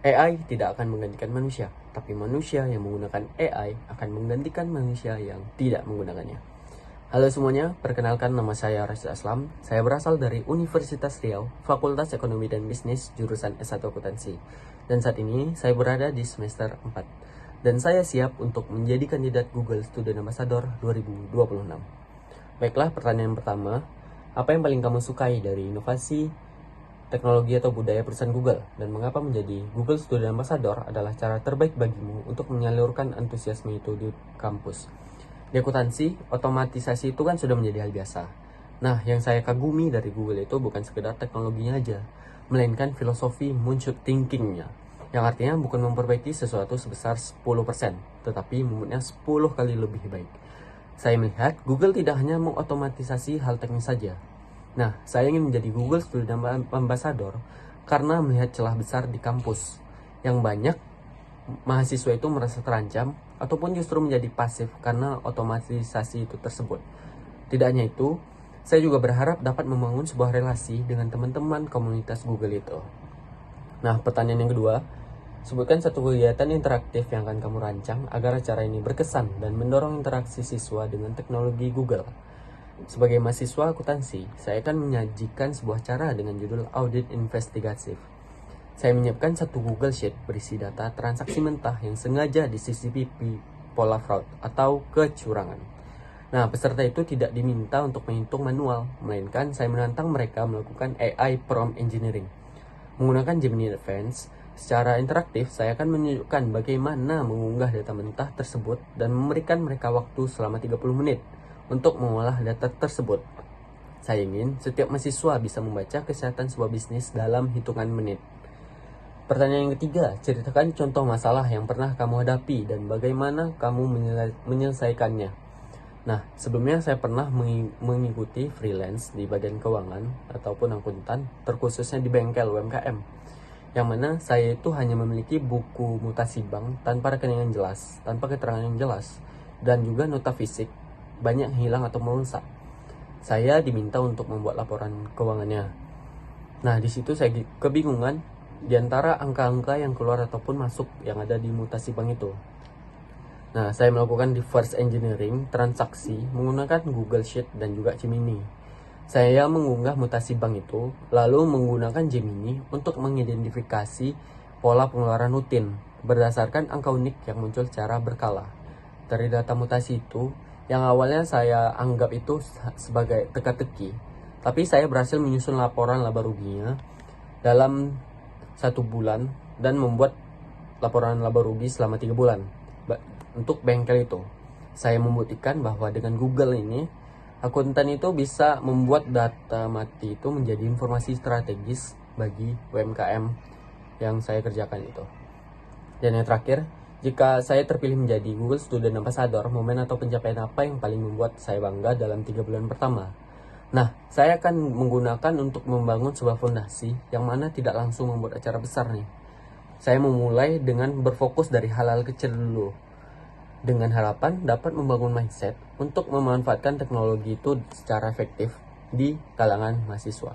AI tidak akan menggantikan manusia, tapi manusia yang menggunakan AI akan menggantikan manusia yang tidak menggunakannya. Halo semuanya, perkenalkan nama saya Rasid Aslam. Saya berasal dari Universitas Riau, Fakultas Ekonomi dan Bisnis, jurusan S1 Akuntansi. Dan saat ini saya berada di semester 4. Dan saya siap untuk menjadi kandidat Google Student Ambassador 2026. Baiklah, pertanyaan pertama, apa yang paling kamu sukai dari inovasi teknologi atau budaya perusahaan Google, dan mengapa menjadi Google Student Ambassador adalah cara terbaik bagimu untuk menyalurkan antusiasme itu di kampus? Di akuntansi, otomatisasi itu kan sudah menjadi hal biasa. Nah, yang saya kagumi dari Google itu bukan sekedar teknologinya aja, melainkan filosofi moonshot thinkingnya, yang artinya bukan memperbaiki sesuatu sebesar 10%, tetapi membuatnya 10 kali lebih baik. Saya melihat Google tidak hanya mengotomatisasi hal teknis saja. Nah, saya ingin menjadi Google Student Ambassador karena melihat celah besar di kampus yang banyak mahasiswa itu merasa terancam ataupun justru menjadi pasif karena otomatisasi itu tersebut. Tidak hanya itu, saya juga berharap dapat membangun sebuah relasi dengan teman-teman komunitas Google itu. Nah, pertanyaan yang kedua, sebutkan satu kegiatan interaktif yang akan kamu rancang agar acara ini berkesan dan mendorong interaksi siswa dengan teknologi Google. Sebagai mahasiswa akuntansi, saya akan menyajikan sebuah cara dengan judul audit investigatif. Saya menyiapkan satu Google Sheet berisi data transaksi mentah yang sengaja disisipi pola fraud atau kecurangan. Nah, peserta itu tidak diminta untuk menghitung manual, melainkan saya menantang mereka melakukan AI prompt engineering. Menggunakan Gemini Advanced, secara interaktif saya akan menunjukkan bagaimana mengunggah data mentah tersebut dan memberikan mereka waktu selama 30 menit untuk mengolah data tersebut. Saya ingin setiap mahasiswa bisa membaca kesehatan sebuah bisnis dalam hitungan menit. Pertanyaan yang ketiga, ceritakan contoh masalah yang pernah kamu hadapi dan bagaimana kamu menyelesaikannya. Nah, sebelumnya saya pernah mengikuti freelance di bagian keuangan ataupun akuntan, terkhususnya di bengkel UMKM, yang mana saya itu hanya memiliki buku mutasi bank tanpa rekening yang jelas, tanpa keterangan yang jelas, dan juga nota fisik banyak hilang atau merusak. Saya diminta untuk membuat laporan keuangannya. Nah, di situ saya kebingungan di antara angka-angka yang keluar ataupun masuk yang ada di mutasi bank itu. Nah, saya melakukan reverse engineering transaksi menggunakan Google Sheet dan juga Gemini. Saya mengunggah mutasi bank itu, lalu menggunakan Gemini untuk mengidentifikasi pola pengeluaran rutin berdasarkan angka unik yang muncul secara berkala. Dari data mutasi itu, yang awalnya saya anggap itu sebagai teka-teki, tapi saya berhasil menyusun laporan laba ruginya dalam 1 bulan dan membuat laporan laba rugi selama 3 bulan untuk bengkel itu. Saya membuktikan bahwa dengan Google ini, akuntan itu bisa membuat data mati itu menjadi informasi strategis bagi UMKM yang saya kerjakan itu. Dan yang terakhir, jika saya terpilih menjadi Google Student Ambassador, momen atau pencapaian apa yang paling membuat saya bangga dalam 3 bulan pertama? Nah, saya akan menggunakan untuk membangun sebuah fondasi yang mana tidak langsung membuat acara besar nih. Saya memulai dengan berfokus dari hal-hal kecil dulu, dengan harapan dapat membangun mindset untuk memanfaatkan teknologi itu secara efektif di kalangan mahasiswa.